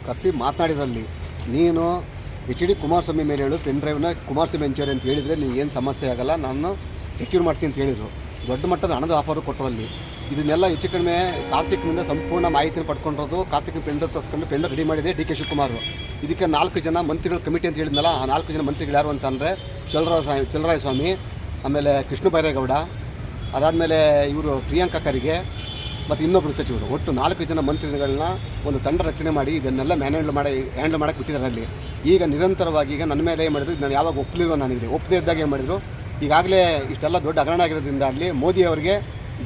ಕರೆಸಿ ಮಾತನಾಡಿದ್ರಲ್ಲಿ ನೀನು HD ಕುಮಾರಸ್ವಾಮಿ ಮೇಲೆ ಹೇಳು ಪೆನ್ ಡ್ರೈವ್ನ ಕುಮಾರಸ್ವಾಮಿ ಹಂಚೋರಿ ಅಂತ ಹೇಳಿದರೆ ಏನು ಸಮಸ್ಯೆ ಆಗಲ್ಲ, ನಾನು ಸೆಕ್ಯೂರ್ ಮಾಡ್ತೀನಿ ಅಂತ ಹೇಳಿದರು. ದೊಡ್ಡ ಮಟ್ಟದ ಹಣದ ಆಫರು ಕೊಟ್ಟರಲ್ಲಿ. ಇದನ್ನೆಲ್ಲ ಹೆಚ್ಚು ಕಡಿಮೆ ಕಾರ್ತಿಕ್ನಿಂದ ಸಂಪೂರ್ಣ ಮಾಹಿತಿನ ಪಡ್ಕೊಂಡಿರೋದು. ಕಾರ್ತಿಕ್ನ ಪೆಂಡ್ ತರಿಸ್ಕೊಂಡು ಪೆಂಡ್ ರೆಡಿ ಮಾಡಿದೆ DK ಶಿವಕುಮಾರ್. ಇದಕ್ಕೆ 4 ಜನ ಮಂತ್ರಿಗಳ ಕಮಿಟಿ ಅಂತ ಹೇಳಿದ್ನಲ್ಲ, ಆ 4 ಜನ ಮಂತ್ರಿಗಳು ಯಾರು ಅಂತಂದರೆ ಚಲರಾಯ ಸ್ವಾಮಿ, ಆಮೇಲೆ ಕೃಷ್ಣ ಬೈರೇಗೌಡ, ಅದಾದಮೇಲೆ ಇವರು ಪ್ರಿಯಾಂಕಾ ಖರ್ಗೆ ಮತ್ತು ಇನ್ನೊಬ್ಬರು ಸಚಿವರು. ಒಟ್ಟು 4 ಜನ ಮಂತ್ರಿಗಳನ್ನ ಒಂದು ತಂಡ ರಚನೆ ಮಾಡಿ ಇದನ್ನೆಲ್ಲ ಹ್ಯಾಂಡಲ್ ಮಾಡೋಕ್ಕೆ ಬಿಟ್ಟಿದ್ದಾರೆ ಅಲ್ಲಿ. ಈಗ ನಿರಂತರವಾಗಿ ಈಗ ನನ್ನ ಮೇಲೆ ಏನು ಮಾಡಿದ್ರು, ನಾನು ಯಾವಾಗ ಒಪ್ಪಲಿಲ್ಲ, ನನಗೆ ಒಪ್ಪದೇ ಇದ್ದಾಗ ಏನು ಮಾಡಿದರು, ಈಗಾಗಲೇ ಇಷ್ಟೆಲ್ಲ ದೊಡ್ಡ ಹಗರಣ ಆಗಿರೋದ್ರಿಂದ ಆಗಲಿ ಮೋದಿ ಅವರಿಗೆ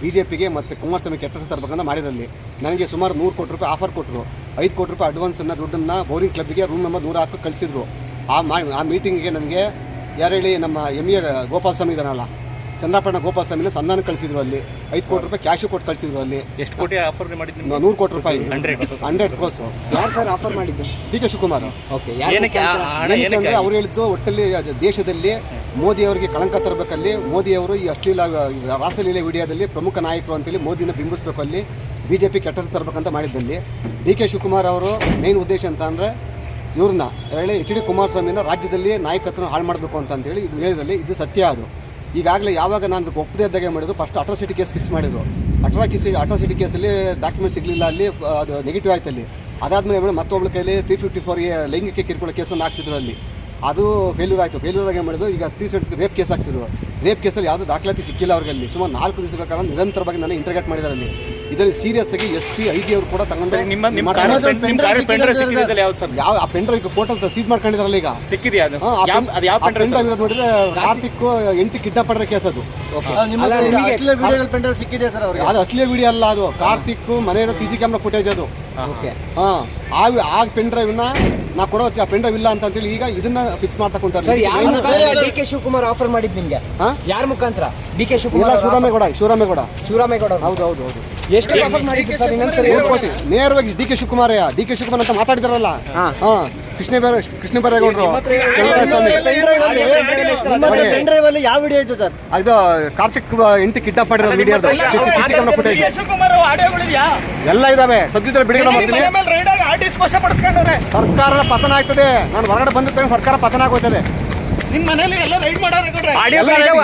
BJPಗೆ ಮತ್ತು ಕುಮಾರಸ್ವಾಮಿ ಕೆಟ್ಟ ತರಬೇಕಂತ ಮಾಡಿರಲ್ಲಿ. ನನಗೆ ಸುಮಾರು 100 ಕೋಟಿ ರೂಪಾಯಿ ಆಫರ್ ಕೊಟ್ಟರು. 5 ಕೋಟಿ ರೂಪಾಯಿ ಅಡ್ವಾನ್ಸನ್ನು ದುಡ್ಡನ್ನು ಬೌರಿಂಗ್ ಕ್ಲಬ್ಗೆ ರೂಮ್ ನಂಬರ್ 100 ಕಳಿಸಿದ್ರು. ಆ ಮೀಟಿಂಗಿಗೆ ನನಗೆ ಯಾರು ಹೇಳಿ, ನಮ್ಮ MA ಗೋಪಾಲ ಸ್ವಾಮಿ ಇದ್ದಾನಲ್ಲ, ಚಂದ್ರಪಟ್ಟಣ ಗೋಪಾಲ ಸ್ವಾಮಿನ ಸಂಧಾನ ಕಳಿಸಿದ್ರು. ಅಲ್ಲಿ 5 ಕೋಟಿ ರೂಪಾಯಿ ಕ್ಯಾಶು ಕೊಟ್ಟು ಕಳಿಸಿದ್ರು. ಅಲ್ಲಿ ಎಷ್ಟು ಕೋಟಿ ಆಫರ್ ಮಾಡಿದ್ರು? 100 ಕೋಟಿ ರೂಪಾಯಿ 100 ಕ್ರೋಸ್. ಯಾರು ಸರ್ ಆಫರ್ ಮಾಡಿದ್ದು? DK ಶಿವಕುಮಾರ್. ಓಕೆ, ಏನಂದ್ರೆ ಅವ್ರು ಹೇಳಿದ್ದು ಒಟ್ಟಲ್ಲಿ ದೇಶದಲ್ಲಿ ಮೋದಿ ಅವರಿಗೆ ಕಳಂಕ ತರಬೇಕಲ್ಲಿ, ಮೋದಿ ಅವರು ಈ ಅಶ್ಲೀಲ ರಾಸಲೀಲೆ ವಿಡಿಯೋದಲ್ಲಿ ಪ್ರಮುಖ ನಾಯಕರು ಅಂತೇಳಿ ಮೋದಿನ ಬಿಂಬಿಸಬೇಕು, ಅಲ್ಲಿ BJP ಕೆಟ್ಟ ತರಬೇಕಂತ ಮಾಡಿದ್ದಲ್ಲಿ DK ಶಿವಕುಮಾರ್ ಅವರು ಮೇನ್ ಉದ್ದೇಶ ಅಂತ ಅಂದರೆ ಇವ್ರನ್ನ ಹೇಳಿ HD ಕುಮಾರಸ್ವಾಮಿನ ರಾಜ್ಯದಲ್ಲಿ ನಾಯಕತ್ವನ ಹಾಳು ಮಾಡಬೇಕು ಅಂತೇಳಿ ಇದು ಹೇಳಿದ್ರಲ್ಲಿ ಇದು ಸತ್ಯ. ಅದು ಈಗಾಗಲೇ ಯಾವಾಗ ನಾನು ಒಪ್ಪದೇ ಇದ್ದಾಗ ಮಾಡಿದ್ರು, ಫಸ್ಟ್ ಅಟ್ರಾಸಿಟಿ ಕೇಸ್ ಫಿಕ್ಸ್ ಮಾಡಿದ್ರು. ಅಟ್ರಾಸಿಟಿ ಕೇಸಲ್ಲಿ ಡಾಕ್ಯುಮೆಂಟ್ ಸಿಗಲಿಲ್ಲ, ಅಲ್ಲಿ ಅದು ನೆಗೆಟಿವ್ ಆಯ್ತು. ಅಲ್ಲಿ ಅದಾದಮೇಲೆ ಮತ್ತೊಬ್ಬಳ ಕೈಲಿ 354 ಲೈಂಗಿಕ ಕಿರುಕುಳ ಕೇಸನ್ನು ಹಾಕ್ಸಿದ್ರು. ಅಲ್ಲಿ ಅದು ಫೇಲ್ಯೂರ್ ಆಯಿತು. ಫೇಲ್ಯೂರಾಗಿ ಏನು ಮಾಡಿದ್ರು, ಈಗ 360 ರೇಪ್ ಕೇಸ್ ಹಾಕ್ಸಿದ್ರು. ರೇಪ್ ಕೇಸಲ್ಲಿ ಯಾವುದೂ ದಾಖಲಾತಿ ಸಿಕ್ಕಿಲ್ಲ ಅವ್ರಿಗೆ. ಅಲ್ಲಿ ಸುಮಾರು 4 ದಿವಸಗಳ ಕಾಲ ನಿರಂತರವಾಗಿ ನಾನು ಇಂಟರ್ಗೇಟ್ ಮಾಡಿದ್ದಾರೆ. ಅಲ್ಲಿ ಇದರಲ್ಲಿ ಸೀರಿಯಸ್ ಆಗಿ SP IG ಅವರು ಕೂಡ ತಗೊಂಡು ಯಾವ ಆ ಪೆನ್ ಡ್ರೈವ್ ಪೋರ್ಟಲ್ ಸೀಸ್ ಮಾಡ್ಕೊಂಡಿದಾರಲ್ಲ. ಈಗ ಸಿಕ್ಕಿದೆಯಾ ಪೆನ್ ಡ್ರೈವ್ ನೋಡಿದ್ರೆ ಕಾರ್ತಿಕ್ 8 ಕಿಡ್ನಾಪ್ ಮಾಡಿರೋ ಕೇಸ್ ಅದು. ಸಿಕ್ಕಿದೆ ಸರ್ ಅವ್ರಿಗೆ. ಅದು ಅಶ್ಲೀಲ ವಿಡಿಯೋ ಅಲ್ಲ, ಅದು ಕಾರ್ತಿಕ್ ಮನೆಯ CC ಕ್ಯಾಮ್ರಾ ಫುಟೇಜ್ ಅದು. ಆ ಪೆನ್ ಡ್ರೈವ್ನ ನಾ ಕೊಡೋ ಪೆನ್ ಡ್ರೈವ್ ಇಲ್ಲ ಅಂತೇಳಿ ಈಗ ಇದನ್ನ ಫಿಕ್ಸ್ ಮಾಡ್ತಾ ಕುಂತಾರೆ. DK ಶಿವಕುಮಾರ್ ಆಫರ್ ಮಾಡಿದ್ ನಿಮ್ಗೆ ಯಾರ ಮುಖಾಂತರ? DK ಶಿವಕುಮಾರ್, ಶಿವರಾಮೇಗೌಡ. ಹೌದು. ಎಷ್ಟು ಆಫರ್ ಮಾಡಿದ್ರು ಸರ್? ಇನ್ನೊಂದ್ಸರಿ ನೇರವಾಗಿ DK ಶಿವಕುಮಾರ್ ಅಂತ ಮಾತಾಡಿದಾರಲ್ಲ, ಕೃಷ್ಣ ಬೈರೇಗೌಡರು. ಪೆನ್ ಡ್ರೈವ್ ಅಲ್ಲಿ ಯಾವ ವಿಡಿಯೋ ಇತ್ತು ಸರ್? ಇದು ಕಾರ್ತಿಕ್ 8 ಕಿಡ್ನಾಪ್ ಮಾಡಿರೋ ವಿಡಿಯೋ CC ಕ್ಯಾಮ್ರಾ ಫುಟೇಜ್ ಎಲ್ಲ ಇದಾವೆ. ಸದ್ಯದಲ್ಲಿ ಬಿಡುಗಡೆ ಮಾಡ್ತೀನಿ. ಸರ್ಕಾರ ಪತನ ಆಗ್ತದೆ. ನಾನು ಹೊರಗಡೆ ಬಂದಿರ್ತೇನೆ, ಸರ್ಕಾರ ಪತನ ಆಗೋಯ್ತದೆ. ನಿಮ್ಮ ಮನೇಲಿ ಎಲ್ಲ ರೈಡ್ ಮಾಡಾರ?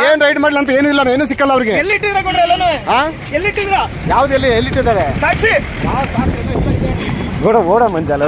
ಏನ್ ರೈಡ್ ಮಾಡಲ್ಲ ಅಂತ ಏನಿಲ್ಲ, ಏನು ಸಿಕ್ಕಲ್ಲ ಅವ್ರಿಗೆ. ಯಾವ್ದು ಎಲ್ಲಿಟ್ಟಿದ್ದಾರೆ? ಸಾಕ್ಷಿ ಓಡ ಮಂಜಾಲ